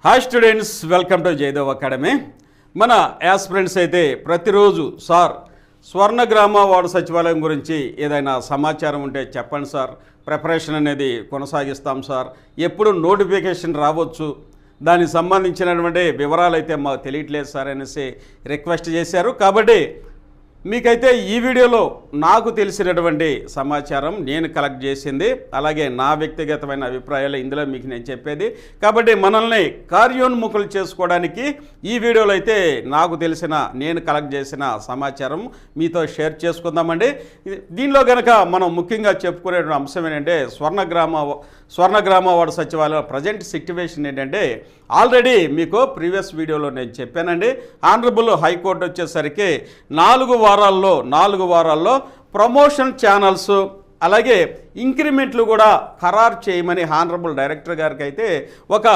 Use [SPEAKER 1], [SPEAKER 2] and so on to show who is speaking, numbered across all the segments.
[SPEAKER 1] Hi students, welcome to Jayadev academy. మన aspirants అయితే ప్రతిరోజు సార్ స్వర్ణగ్రామ వార్డు సచివాలయం గురించి ఏదైనా సమాచారం ఉంటే చెప్పండి సార్, ప్రిపరేషన్ అనేది కొనసాగిస్తాం సార్, ఎప్పుడు నోటిఫికేషన్ రావచ్చు, దానికి సంబంధించినటువంటి వివరాలు అయితే మాకు తెలియట్లేదు సార్ అనేసి రిక్వెస్ట్ చేశారు. కాబట్టి మీకైతే ఈ వీడియోలో నాకు తెలిసినటువంటి సమాచారం నేను కలెక్ట్ చేసింది, అలాగే నా వ్యక్తిగతమైన అభిప్రాయాలు ఇందులో మీకు నేను చెప్పేది. కాబట్టి మనల్ని కార్యోన్ముఖులు చేసుకోవడానికి ఈ వీడియోలో అయితే నాకు తెలిసిన నేను కలెక్ట్ చేసిన సమాచారం మీతో షేర్ చేసుకుందామండి. దీనిలో కనుక మనం ముఖ్యంగా చెప్పుకునే అంశం ఏంటంటే స్వర్ణగ్రామ వార్డు సచివాలయం ప్రజెంట్ సిట్యువేషన్ ఏంటంటే ఆల్రెడీ మీకు ప్రీవియస్ వీడియోలో నేను చెప్పానండి. ఆనరబుల్ హైకోర్టు వచ్చేసరికి 4 వారాల్లో ప్రమోషన్ ఛానల్స్ అలాగే ఇంక్రిమెంట్లు కూడా ఖరారు చేయమని ఆనరబుల్ డైరెక్టర్ గారికి అయితే ఒక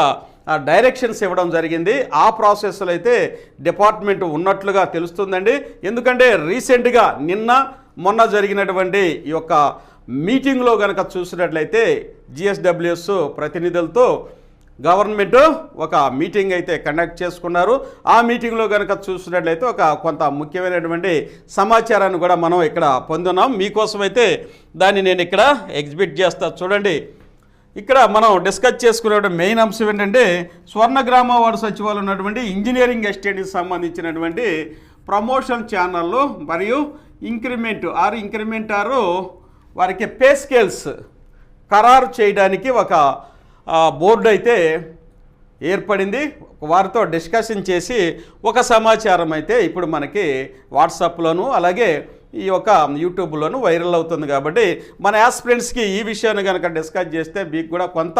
[SPEAKER 1] డైరెక్షన్స్ ఇవ్వడం జరిగింది. ఆ ప్రాసెస్లో అయితే డిపార్ట్మెంట్ ఉన్నట్లుగా తెలుస్తుందండి. ఎందుకంటే రీసెంట్గా మొన్న జరిగినటువంటి ఈ యొక్క మీటింగ్లో కనుక చూసినట్లయితే జిఎస్డబ్ల్యూఎస్ ప్రతినిధులతో గవర్నమెంట్ ఒక మీటింగ్ అయితే కండక్ట్ చేసుకున్నారు. ఆ మీటింగ్లో కనుక చూసినట్లయితే కొంత ముఖ్యమైనటువంటి సమాచారాన్ని కూడా మనం ఇక్కడ పొందున్నాం. మీకోసం అయితే దాన్ని నేను ఇక్కడ ఎగ్జిబిట్ చేస్తా చూడండి. ఇక్కడ మనం డిస్కస్ చేసుకునే మెయిన్ అంశం ఏంటంటే స్వర్ణగ్రామ వార్డు సచివాలయం ఉన్నటువంటి ఇంజనీరింగ్ ఎస్టేట్కి సంబంధించినటువంటి ప్రమోషన్ ఛానళ్ళు మరియు ఇంక్రిమెంట్ వారికి పే స్కేల్స్ ఖరారు చేయడానికి ఒక బోర్డు అయితే ఏర్పడింది. వారితో డిస్కషన్ చేసి ఒక సమాచారం అయితే ఇప్పుడు మనకి వాట్సాప్లోను అలాగే ఈ యొక్క యూట్యూబ్లోను వైరల్ అవుతుంది. కాబట్టి మన యాస్పిరెంట్స్కి ఈ విషయాన్ని కనుక డిస్కస్ చేస్తే మీకు కూడా కొంత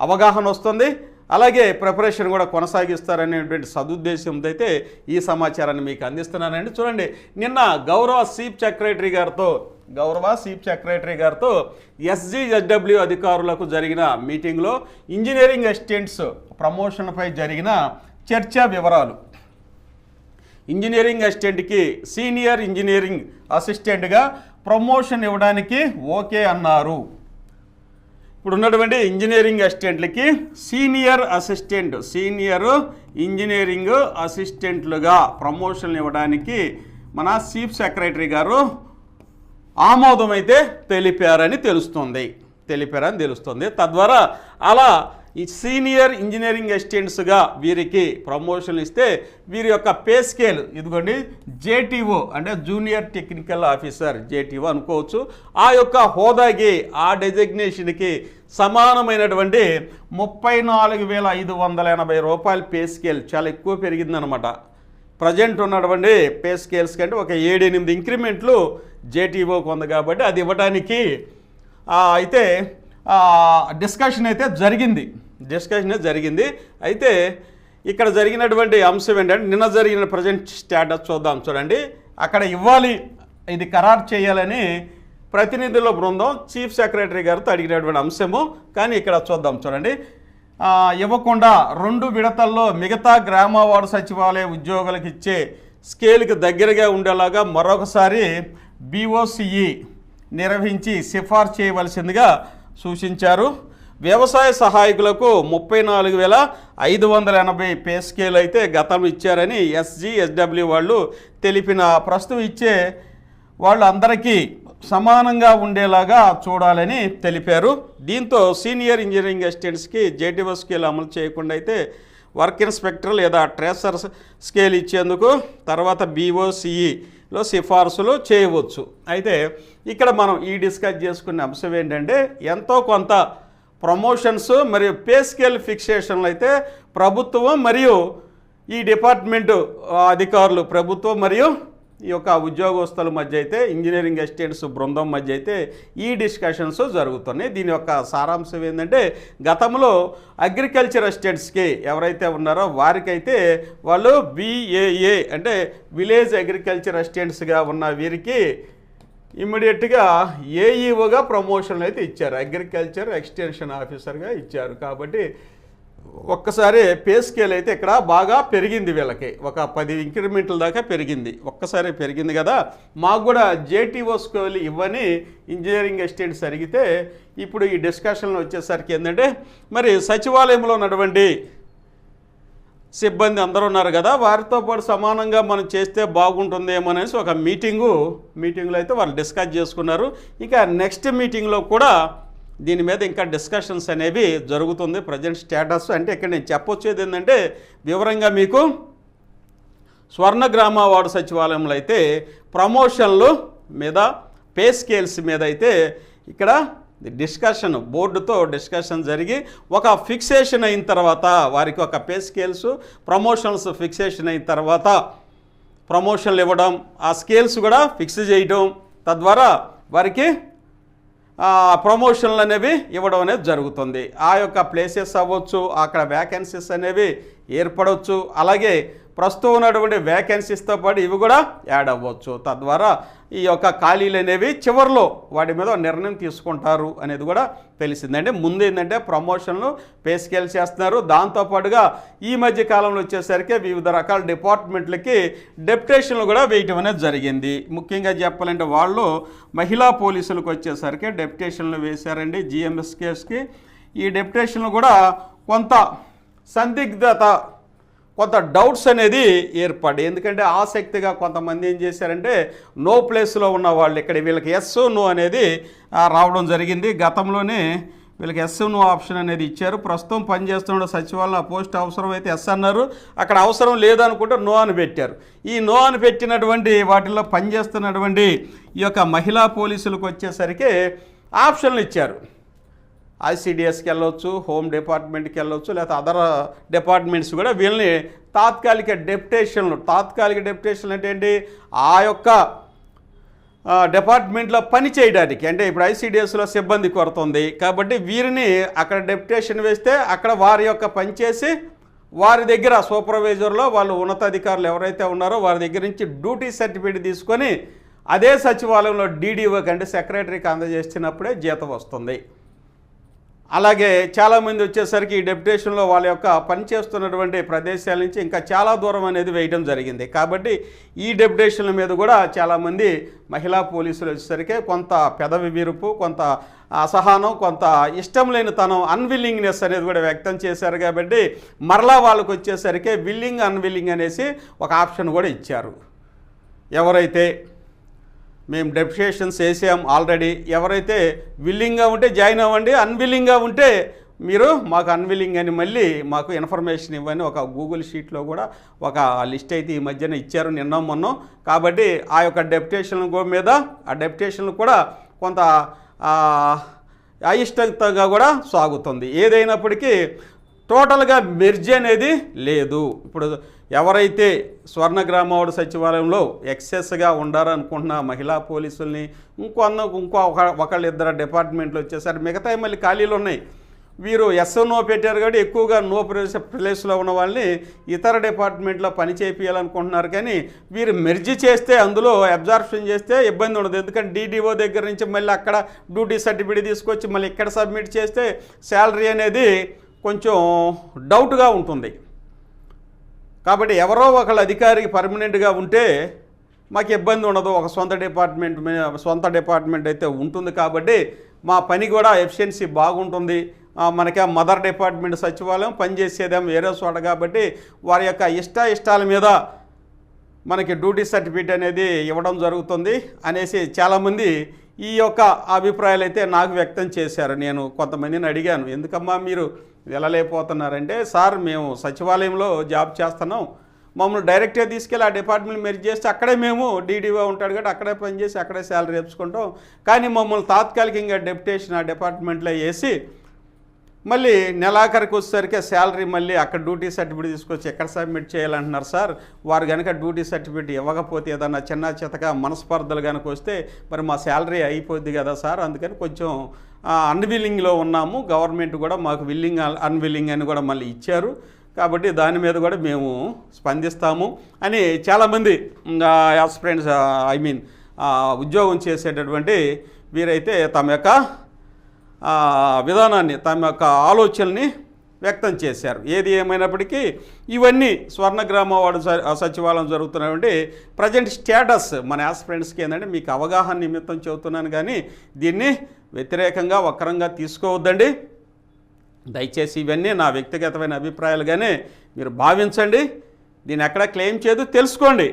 [SPEAKER 1] అవగాహన వస్తుంది, అలాగే ప్రిపరేషన్ కూడా కొనసాగిస్తారనేటువంటి సదుద్దేశంతో అయితే ఈ సమాచారాన్ని మీకు అందిస్తున్నానండి. చూడండి, నిన్న గౌరవ చీఫ్ సెక్రటరీ గారితో ఎస్జిఎస్డబ్ల్యూ అధికారులకు జరిగిన మీటింగ్లో ఇంజనీరింగ్ అసిస్టెంట్స్ ప్రమోషన్పై జరిగిన చర్చా వివరాలు. ఇంజనీరింగ్ అసిస్టెంట్కి సీనియర్ ఇంజనీరింగ్ అసిస్టెంట్గా ప్రమోషన్ ఇవ్వడానికి ఓకే అన్నారు. ఇప్పుడు ఉన్నటువంటి ఇంజనీరింగ్ అసిస్టెంట్లకి సీనియర్ ఇంజనీరింగ్ అసిస్టెంట్లుగా ప్రమోషన్ ఇవ్వడానికి మన చీఫ్ సెక్రటరీ గారు ఆమోదం అయితే తెలిపారని తెలుస్తుంది. తద్వారా అలా ఈ సీనియర్ ఇంజనీరింగ్ అసిస్టెంట్స్గా వీరికి ప్రమోషన్ ఇస్తే వీరి యొక్క పే స్కేల్ ఇదిగోండి, జేటీఓ అంటే జూనియర్ టెక్నికల్ ఆఫీసర్ జేటీఓ అనుకోవచ్చు. ఆ యొక్క హోదాకి ఆ డెసిగ్నేషన్కి సమానమైనటువంటి 34,580 రూపాయల పే స్కేల్ చాలా ఎక్కువ పెరిగిందనమాట. ప్రజెంట్ ఉన్నటువంటి పే స్కేల్స్ కంటే ఒక 7-8 ఇంక్రిమెంట్లు జేటీఓకి ఉంది. కాబట్టి అది ఇవ్వడానికి అయితే డిస్కషన్ అయితే జరిగింది. అయితే ఇక్కడ జరిగినటువంటి అంశం ఏంటంటే నిన్న జరిగిన ప్రజెంట్ స్టేటస్ చూడండి. అక్కడ ఇవ్వాలి, ఇది ఖరారు చేయాలని ప్రతినిధుల బృందం చీఫ్ సెక్రటరీ గారితో అడిగినటువంటి అంశము. కానీ ఇక్కడ చూడండి, ఇవ్వకుండా 2 విడతల్లో మిగతా గ్రామ వార్డు సచివాలయ ఉద్యోగులకు ఇచ్చే స్కేల్కి దగ్గరగా ఉండేలాగా మరొకసారి BOCE నిర్వహించి సిఫార్సు చేయవలసిందిగా సూచించారు. వ్యవసాయ సహాయకులకు 34,580 పే స్కేల్ అయితే గతంలో ఇచ్చారని SGSW వాళ్ళు తెలిపిన ప్రస్తుతం ఇచ్చే వాళ్ళు అందరికీ సమానంగా ఉండేలాగా చూడాలని తెలిపారు. దీంతో సీనియర్ ఇంజనీరింగ్ అసిస్టెంట్స్కి జేటీఓ స్కేల్ అమలు చేయకుండా అయితే వర్క్ ఇన్స్పెక్టర్ లేదా ట్రేసర్ స్కేల్ ఇచ్చేందుకు తర్వాత BOCEలో సిఫార్సులు చేయవచ్చు. అయితే ఇక్కడ మనం ఈ డిస్కస్ చేసుకునే అంశం ఏంటంటే ఎంతో కొంత ప్రమోషన్స్ మరియు పే స్కేల్ ఫిక్సేషన్లు అయితే ప్రభుత్వం మరియు ఈ డిపార్ట్మెంటు అధికారులు, ప్రభుత్వం మరియు ఈ యొక్క ఉద్యోగస్తుల మధ్య అయితే ఇంజనీరింగ్ అసిస్టెంట్స్ బృందం మధ్య అయితే ఈ డిస్కషన్స్ జరుగుతున్నాయి. దీని యొక్క సారాంశం ఏంటంటే గతంలో అగ్రికల్చర్ అసిస్టెంట్స్కి ఎవరైతే ఉన్నారో వారికైతే వాళ్ళు VAA అంటే విలేజ్ అగ్రికల్చర్ అసిస్టెంట్స్గా ఉన్న వీరికి ఇమ్మీడియట్గా AEOగా ప్రమోషన్లు అయితే ఇచ్చారు, అగ్రికల్చర్ ఎక్స్టెన్షన్ ఆఫీసర్గా ఇచ్చారు. కాబట్టి ఒక్కసారి పే స్కేల్ అయితే ఇక్కడ బాగా పెరిగింది, వీళ్ళకి ఒక 10 ఇంక్రిమెంట్ల దాకా పెరిగింది. ఒక్కసారి పెరిగింది కదా, మాకు కూడా జేటీఓ స్కేల్ ఇవ్వని ఇంజనీరింగ్ అసిస్టెంట్స్ అడిగితే ఇప్పుడు ఈ డిస్కషన్లో వచ్చేసరికి ఏంటంటే మరి సచివాలయంలో ఉన్నటువంటి సిబ్బంది అందరూ ఉన్నారు కదా, వారితో పాటు సమానంగా మనం చేస్తే బాగుంటుందేమో అనేసి ఒక మీటింగ్లో అయితే వాళ్ళు డిస్కస్ చేసుకున్నారు. ఇంకా నెక్స్ట్ మీటింగ్లో కూడా దీని మీద ఇంకా డిస్కషన్స్ అనేవి జరుగుతుంది. ప్రజెంట్ స్టేటస్ అంటే ఇక్కడ నేను చెప్పొచ్చేది ఏంటంటే వివరంగా మీకు స్వర్ణగ్రామ వార్డు సచివాలయంలో అయితే ప్రమోషన్లు మీద పే స్కేల్స్ మీద అయితే ఇక్కడ డిస్కషన్ బోర్డుతో డిస్కషన్ జరిగి ఒక ఫిక్సేషన్ అయిన తర్వాత వారికి ఒక పే స్కేల్స్ ప్రమోషన్స్ ఫిక్సేషన్ అయిన తర్వాత ప్రమోషన్లు ఇవ్వడం, ఆ స్కేల్స్ కూడా ఫిక్స్ చేయడం, తద్వారా వారికి ప్రమోషన్లు అనేవి ఇవ్వడం అనేది జరుగుతుంది. ఆ యొక్క ప్లేసెస్ అవ్వచ్చు, అక్కడ వ్యాకెన్సీస్ అనేవి ఏర్పడవచ్చు, అలాగే ప్రస్తుతం ఉన్నటువంటి వ్యాకెన్సీస్తో పాటు ఇవి కూడా యాడ్ అవ్వచ్చు. తద్వారా ఈ యొక్క ఖాళీలు అనేవి చివరిలో వాటి మీద నిర్ణయం తీసుకుంటారు అనేది కూడా తెలిసిందంటే ముందు ఏంటంటే ప్రమోషన్లు పే స్కేల్ చేస్తున్నారు. దాంతోపాటుగా ఈ మధ్య కాలంలో వచ్చేసరికి వివిధ రకాల డిపార్ట్మెంట్లకి డెప్యుటేషన్లు కూడా వేయటం అనేది జరిగింది. ముఖ్యంగా చెప్పాలంటే వాళ్ళు మహిళా పోలీసులకు వచ్చేసరికి డెప్యుటేషన్లు వేశారండి జిఎంఎస్కేస్కి. ఈ డెప్యుటేషన్లు కూడా కొంత సందిగ్ధత, కొంత డౌట్స్ అనేది ఏర్పడి, ఎందుకంటే ఆసక్తిగా కొంతమంది ఏం చేశారంటే నో ప్లేస్లో ఉన్న వాళ్ళు ఇక్కడ వీళ్ళకి ఎస్ నో అనేది రావడం జరిగింది. గతంలోనే వీళ్ళకి ఎస్ నో ఆప్షన్ అనేది ఇచ్చారు. ప్రస్తుతం పనిచేస్తున్న సచివాలయం పోస్ట్ అవసరం అయితే ఎస్ అన్నారు, అక్కడ అవసరం లేదనుకుంటే నో అని పెట్టారు. ఈ నో అని పెట్టినటువంటి వాటిల్లో పనిచేస్తున్నటువంటి ఈ యొక్క మహిళా పోలీసులకు వచ్చేసరికి ఆప్షన్లు ఇచ్చారు. ఐసిడిఎస్కి వెళ్ళవచ్చు, హోమ్ డిపార్ట్మెంట్కి వెళ్ళవచ్చు, లేకపోతే అదర్ డిపార్ట్మెంట్స్ కూడా వీళ్ళని తాత్కాలిక డెప్యుటేషన్లు అంటే ఏంటి, ఆ యొక్క డిపార్ట్మెంట్లో పని చేయడానికి, అంటే ఇప్పుడు ఐసిడిఎస్లో సిబ్బంది కొరత ఉంది కాబట్టి వీరిని అక్కడ డెప్యుటేషన్ వేస్తే అక్కడ వారి యొక్క పనిచేసి వారి దగ్గర సూపర్వైజర్లో వాళ్ళు ఉన్నతాధికారులు ఎవరైతే ఉన్నారో వారి దగ్గర నుంచి డ్యూటీ సర్టిఫికేట్ తీసుకొని అదే సచివాలయంలో డీడీఓకి అంటే సెక్రటరీకి అందజేసినప్పుడే జీతం వస్తుంది. అలాగే చాలామంది వచ్చేసరికి ఈ డెప్యుటేషన్లో వాళ్ళ యొక్క పనిచేస్తున్నటువంటి ప్రదేశాల నుంచి ఇంకా చాలా దూరం అనేది వేయడం జరిగింది. కాబట్టి ఈ డెప్యుటేషన్ల మీద కూడా చాలామంది మహిళా పోలీసులు వచ్చేసరికి కొంత పెదవి విరుపు, కొంత అసహనం, కొంత ఇష్టం లేని తనం, అన్విల్లింగ్నెస్ అనేది కూడా వ్యక్తం చేశారు. కాబట్టి మరలా వాళ్ళకు వచ్చేసరికి విల్లింగ్ అన్విల్లింగ్ అనేసి ఒక ఆప్షన్ కూడా ఇచ్చారు. ఎవరైతే మేము డెప్యుటేషన్స్ వేసాం ఆల్రెడీ, ఎవరైతే విల్లింగ్గా ఉంటే జాయిన్ అవ్వండి, అన్విల్లింగ్గా ఉంటే మీరు మాకు అన్విల్లింగ్ అని మళ్ళీ మాకు ఇన్ఫర్మేషన్ ఇవ్వని ఒక గూగుల్ షీట్లో కూడా ఒక లిస్ట్ అయితే ఈ మధ్యన ఇచ్చారు నిన్న మొన్న. కాబట్టి ఆ యొక్క డెప్యుటేషన్ల మీద ఆ డెప్యుటేషన్లు కూడా కొంత అయిష్టంగా కూడా సాగుతుంది. ఏదైనప్పటికీ టోటల్గా మెర్జ్ అనేది లేదు. ఇప్పుడు ఎవరైతే స్వర్ణగ్రామ వార్డు సచివాలయంలో ఎక్సెస్గా ఉండాలనుకుంటున్న మహిళా పోలీసుల్ని ఒకళ్ళిద్దరు డిపార్ట్మెంట్లు వచ్చేసరి మిగతా మళ్ళీ ఖాళీలు ఉన్నాయి. వీరు ఎస్ఓ పెట్టారు కాబట్టి ఎక్కువగా నో ప్లేస్లో ఉన్న వాళ్ళని ఇతర డిపార్ట్మెంట్లో పని చేయించాలనుకుంటున్నారు. కానీ వీరు మెర్జీ చేస్తే అందులో అబ్జార్ప్షన్ చేస్తే ఇబ్బంది ఉండదు. ఎందుకంటే డీడీఓ దగ్గర నుంచి మళ్ళీ అక్కడ డ్యూటీ సర్టిఫికేట్ తీసుకొచ్చి మళ్ళీ ఇక్కడ సబ్మిట్ చేస్తే శాలరీ అనేది కొంచెం డౌట్గా ఉంటుంది. కాబట్టి ఎవరో ఒకళ్ళు అధికారికి పర్మనెంట్గా ఉంటే మాకు ఇబ్బంది ఉండదు, ఒక సొంత డిపార్ట్మెంట్ అయితే ఉంటుంది. కాబట్టి మా పని కూడా ఎఫిషియన్సీ బాగుంటుంది. మనకి మదర్ డిపార్ట్మెంట్ సచివాలయం పనిచేసేదేమో వేరే చోట కాబట్టి వారి యొక్క ఇష్టాల మీద మనకి డ్యూటీ సర్టిఫికేట్ అనేది ఇవ్వడం జరుగుతుంది అనేసి చాలామంది ఈ యొక్క అభిప్రాయాలు అయితే నాకు వ్యక్తం చేశారు. నేను కొంతమందిని అడిగాను, ఎందుకమ్మా మీరు వెళ్ళలేకపోతున్నారంటే, సార్ మేము సచివాలయంలో జాబ్ చేస్తున్నాం, మమ్మల్ని డైరెక్ట్గా తీసుకెళ్ళి ఆ డిపార్ట్మెంట్ మెర్జ్ చేస్తే అక్కడే మేము డీడీఓ ఉంటాడు కాబట్టి అక్కడే పనిచేసి అక్కడే శాలరీ వేసుకుంటాం. కానీ మమ్మల్ని తాత్కాలికంగా డెప్యుటేషన్ ఆ డిపార్ట్మెంట్లో వేసి మళ్ళీ నెలాఖరికి వచ్చేసరికి శాలరీ మళ్ళీ అక్కడ డ్యూటీ సర్టిఫికేట్ తీసుకొచ్చి ఎక్కడ సబ్మిట్ చేయాలంటున్నారు సార్. వారు కనుక డ్యూటీ సర్టిఫికేట్ ఇవ్వకపోతే ఏదన్నా చిన్న చితక మనస్పర్ధలు కనుక వస్తే మరి మా శాలరీ అయిపోద్ది కదా సార్, అందుకని కొంచెం అన్విల్లింగ్లో ఉన్నాము, గవర్నమెంట్ కూడా మాకు విల్లింగ్ అన్విల్లింగ్ అని కూడా మళ్ళీ ఇచ్చారు, కాబట్టి దాని మీద కూడా మేము స్పందిస్తాము అని చాలామంది యాస్పిరెంట్స్ ఉద్యోగం చేసేటటువంటి వీరైతే తమ యొక్క విధానాన్ని, తమ యొక్క ఆలోచనల్ని వ్యక్తం చేశారు. ఏది ఏమైనప్పటికీ ఇవన్నీ స్వర్ణగ్రామ వార్డు సచివాలయం జరుగుతున్నటువంటి ప్రజెంట్ స్టేటస్ మన యాస్పిరెంట్స్కి ఏంటంటే మీకు అవగాహన నిమిత్తం చెబుతున్నాను, కానీ దీన్ని వ్యతిరేకంగా వక్రంగా తీసుకోవద్దండి. దయచేసి ఇవన్నీ నా వ్యక్తిగతమైన అభిప్రాయాలుగానే మీరు భావించండి. దీన్ని ఎక్కడ క్లెయిమ్ చేయదు, తెలుసుకోండి.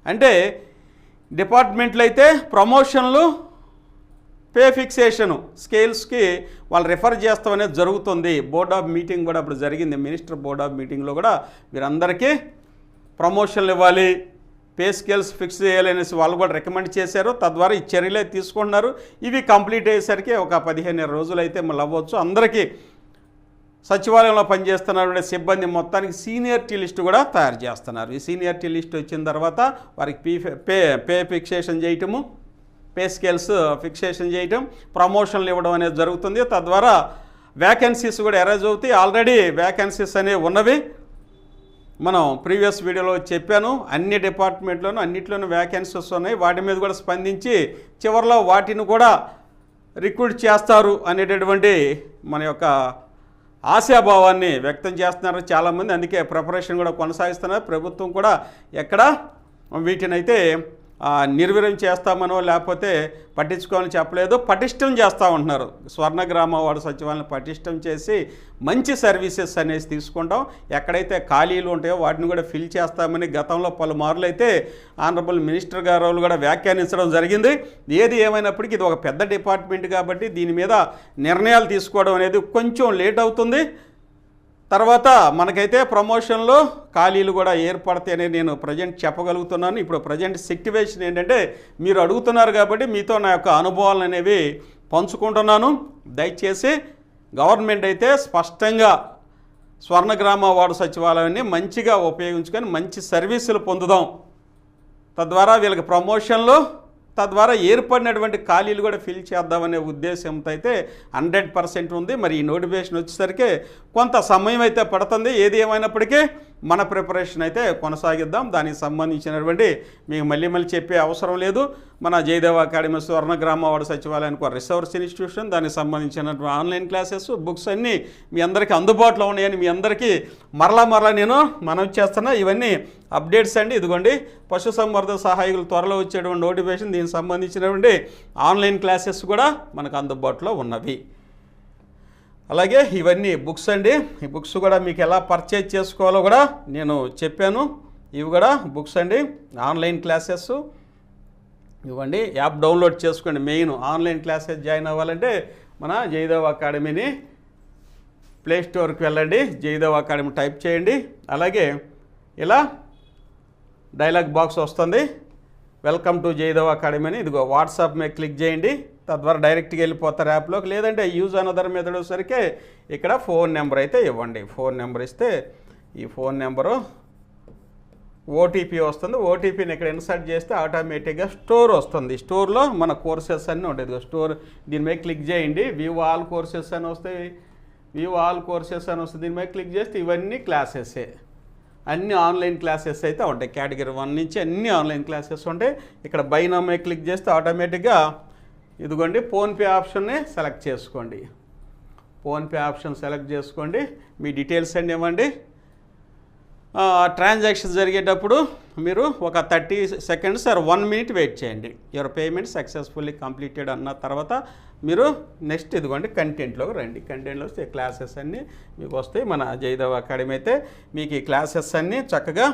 [SPEAKER 1] అంటే డిపార్ట్మెంట్లు అయితే ప్రమోషన్లు, పే ఫిక్సేషను స్కేల్స్కి వాళ్ళు రిఫర్ చేస్తాం అనేది జరుగుతుంది. బోర్డ్ ఆఫ్ మీటింగ్ కూడా అప్పుడు జరిగింది. మినిస్టర్ బోర్డ్ ఆఫ్ మీటింగ్లో కూడా వీరందరికీ ప్రమోషన్లు ఇవ్వాలి, పే స్కేల్స్ ఫిక్స్ చేయాలనేసి వాళ్ళు కూడా రికమెండ్ చేశారు. తద్వారా ఈ చర్యలే తీసుకుంటున్నారు. ఇవి కంప్లీట్ అయ్యేసరికి ఒక 15 రోజులు అయితే మళ్ళీ అవ్వచ్చు. అందరికీ సచివాలయంలో పనిచేస్తున్నటువంటి సిబ్బంది మొత్తానికి సీనియారిటీ లిస్టు కూడా తయారు చేస్తున్నారు. ఈ సీనియారిటీ లిస్ట్ వచ్చిన తర్వాత వారికి పే ఫిక్సేషన్ చేయటము, పే స్కేల్స్ ఫిక్సేషన్ చేయటం, ప్రమోషన్లు ఇవ్వడం అనేది జరుగుతుంది. తద్వారా వ్యాకెన్సీస్ కూడా అరైజ్ అవుతాయి. ఆల్రెడీ వ్యాకెన్సీస్ అనేవి ఉన్నవి. మనం ప్రీవియస్ వీడియోలో చెప్పాను. అన్ని డిపార్ట్మెంట్లోనూ అన్నిట్లోనూ వ్యాకెన్సీస్ ఉన్నాయి. వాటి మీద కూడా స్పందించి చివరిలో వాటిని కూడా రిక్రూట్ చేస్తారు అనేటటువంటి మన యొక్క ఆశాభావాన్ని వ్యక్తం చేస్తున్నారు చాలామంది. అందుకే ప్రిపరేషన్ కూడా కొనసాగిస్తున్నారు. ప్రభుత్వం కూడా ఎక్కడ వీటినైతే నిర్వీర్యం చేస్తామనో లేకపోతే పట్టించుకోవాలని చెప్పలేదు, పటిష్టం చేస్తూ ఉంటున్నారు. స్వర్ణగ్రామ వార్డు సచివాలయం పటిష్టం చేసి మంచి సర్వీసెస్ అనేసి తీసుకుంటాం. ఎక్కడైతే ఖాళీలు ఉంటాయో వాటిని కూడా ఫిల్ చేస్తామని గతంలో పలుమార్లు అయితే ఆనరబుల్ మినిస్టర్ గారు కూడా వ్యాఖ్యానించడం జరిగింది. ఏది ఏమైనప్పటికీ ఇది ఒక పెద్ద డిపార్ట్మెంట్ కాబట్టి దీని మీద నిర్ణయాలు తీసుకోవడం అనేది కొంచెం లేట్ అవుతుంది. తర్వాత మనకైతే ప్రమోషన్లో ఖాళీలు కూడా ఏర్పడతాయని నేను ప్రజెంట్ చెప్పగలుగుతున్నాను. ఇప్పుడు ప్రజెంట్ సిట్యువేషన్ ఏంటంటే మీరు అడుగుతున్నారు కాబట్టి మీతో నా యొక్క అనుభవాలు అనేవి పంచుకుంటున్నాను. దయచేసి గవర్నమెంట్ అయితే స్పష్టంగా స్వర్ణగ్రామ వార్డు సచివాలయాన్ని మంచిగా ఉపయోగించుకొని మంచి సర్వీసులు పొందుదాం. తద్వారా వీళ్ళకి ప్రమోషన్లు, తద్వారా ఏర్పడినటువంటి ఖాళీలు కూడా ఫిల్ చేద్దామనే ఉద్దేశంతో అయితే 100% ఉంది. మరి ఈ నోటిఫికేషన్ వచ్చేసరికి కొంత సమయం అయితే పడుతుంది. ఏది ఏమైనప్పటికీ మన ప్రిపరేషన్ అయితే కొనసాగిద్దాం. దానికి సంబంధించినటువంటి మీకు మళ్ళీ చెప్పే అవసరం లేదు. మన జయదేవ అకాడమీ స్వర్ణగ్రామ వార్డు సచివాలయానికి ఒక రిసోర్స్ ఇన్స్టిట్యూషన్, దానికి సంబంధించినటువంటి ఆన్లైన్ క్లాసెస్, బుక్స్ అన్నీ మీ అందరికీ అందుబాటులో ఉన్నాయని మీ అందరికీ మరలా నేను మనవి చేస్తున్నా. ఇవన్నీ అప్డేట్స్ అండి. ఇదిగోండి పశుసంవర్ధక సహాయకులు త్వరలో వచ్చేటువంటి నోటిఫికేషన్, దీనికి సంబంధించినటువంటి ఆన్లైన్ క్లాసెస్ కూడా మనకు అందుబాటులో ఉన్నవి. అలాగే ఇవన్నీ బుక్స్ అండి. ఈ బుక్స్ కూడా మీకు ఎలా పర్చేజ్ చేసుకోవాలో కూడా నేను చెప్పాను. ఇవి కూడా బుక్స్ అండి, ఆన్లైన్ క్లాసెస్. ఇవ్వండి, యాప్ డౌన్లోడ్ చేసుకోండి. మెయిన్ ఆన్లైన్ క్లాసెస్ జాయిన్ అవ్వాలంటే మన జయదేవ అకాడమీని ప్లే స్టోర్కి వెళ్ళండి, జయదేవ అకాడమీ టైప్ చేయండి. అలాగే ఇలా డైలాగ్ బాక్స్ వస్తుంది, వెల్కమ్ టు జయదేవ అకాడమీ అని. ఇదిగో వాట్సాప్ మీద క్లిక్ చేయండి, తద్వారా డైరెక్ట్గా వెళ్ళిపోతారు యాప్లోకి. లేదంటే యూజ్ అనదర్ మెథడ్ వచ్చేసరికి ఇక్కడ ఫోన్ నెంబర్ అయితే ఇవ్వండి. ఫోన్ నెంబర్ ఇస్తే ఈ ఫోన్ నెంబరు ఓటీపీ వస్తుంది. ఓటీపీని ఇక్కడ ఇన్సర్ట్ చేస్తే ఆటోమేటిక్గా స్టోర్ వస్తుంది. స్టోర్లో మన కోర్సెస్ అన్నీ ఉంటాయి. స్టోర్ దీని మీద క్లిక్ చేయండి, వ్యూ ఆల్ కోర్సెస్ అని వస్తాయి. వ్యూ ఆల్ కోర్సెస్ అని వస్తుంది. దీని మీద క్లిక్ చేస్తే ఇవన్నీ క్లాసెసే, అన్ని ఆన్లైన్ క్లాసెస్ అయితే ఉంటాయి. కేటగిరీ 1 నుంచి అన్ని ఆన్లైన్ క్లాసెస్ ఉంటాయి. ఇక్కడ బై నౌ మీద క్లిక్ చేస్తే ఆటోమేటిక్గా ఇదిగోండి ఫోన్పే ఆప్షన్ని సెలెక్ట్ చేసుకోండి. ఫోన్పే ఆప్షన్ సెలెక్ట్ చేసుకోండి, మీ డీటెయిల్స్ అన్నీ ఇవ్వండి. ట్రాన్సాక్షన్ జరిగేటప్పుడు మీరు ఒక 30 seconds ఆర్ 1 minute వెయిట్ చేయండి. యువర్ పేమెంట్ సక్సెస్ఫుల్లీ కంప్లీటెడ్ అన్న తర్వాత మీరు నెక్స్ట్ ఇదిగోండి కంటెంట్లోకి రండి. కంటెంట్లో వస్తే క్లాసెస్ అన్నీ మీకు వస్తాయి. మన జయదేవ అకాడమీ అయితే మీకు ఈ క్లాసెస్ అన్నీ చక్కగా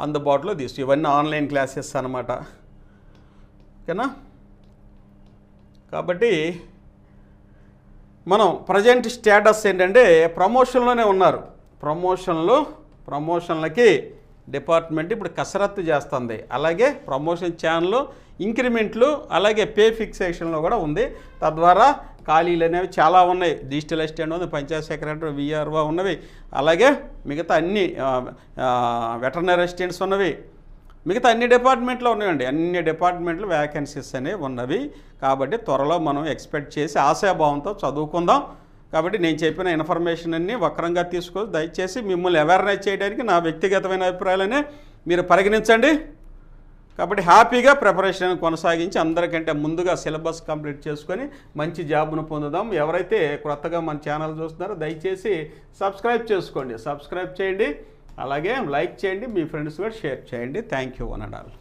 [SPEAKER 1] అందుబాటులో తీసు. ఇవన్నీ ఆన్లైన్ క్లాసెస్ అన్నమాట, ఓకేనా. కాబట్టి మనం ప్రజెంట్ స్టేటస్ ఏంటంటే ప్రమోషన్లోనే ఉన్నారు. ప్రమోషన్లకి డిపార్ట్మెంట్ ఇప్పుడు కసరత్తు చేస్తుంది. అలాగే ప్రమోషన్ ఛానల్ ఇంక్రిమెంట్లు, అలాగే పే ఫిక్సేషన్లో కూడా ఉంది. తద్వారా ఖాళీలు అనేవి చాలా ఉన్నాయి. డిజిటల్ అసిస్టెంట్ ఉంది, పంచాయత్ సెక్రటరీ, విఆర్ఓ ఉన్నవి, అలాగే మిగతా అన్ని వెటర్నరీ అసిస్టెంట్స్ ఉన్నవి, మిగతా అన్ని డిపార్ట్మెంట్లో ఉన్నాయండి. అన్ని డిపార్ట్మెంట్లు వ్యాకెన్సీస్ అనేవి ఉన్నవి. కాబట్టి త్వరలో మనం ఎక్స్పెక్ట్ చేసి ఆశాభావంతో చదువుకుందాం. కాబట్టి నేను చెప్పిన ఇన్ఫర్మేషన్ అన్నీ వక్రంగా తీసుకో, దయచేసి మిమ్మల్ని అవేర్నెస్ చేయడానికి నా వ్యక్తిగతమైన అభిప్రాయాలనే మీరు పరిగణించండి. కాబట్టి హ్యాపీగా ప్రిపరేషన్ కొనసాగించి అందరికంటే ముందుగా సిలబస్ కంప్లీట్ చేసుకొని మంచి జాబ్ను పొందుదాం. ఎవరైతే కొత్తగా మన ఛానల్ చూస్తున్నారో దయచేసి సబ్స్క్రైబ్ చేసుకోండి, సబ్స్క్రైబ్ చేయండి, అలాగే లైక్ చేయండి, మీ ఫ్రెండ్స్ కూడా షేర్ చేయండి. Thank you one and all.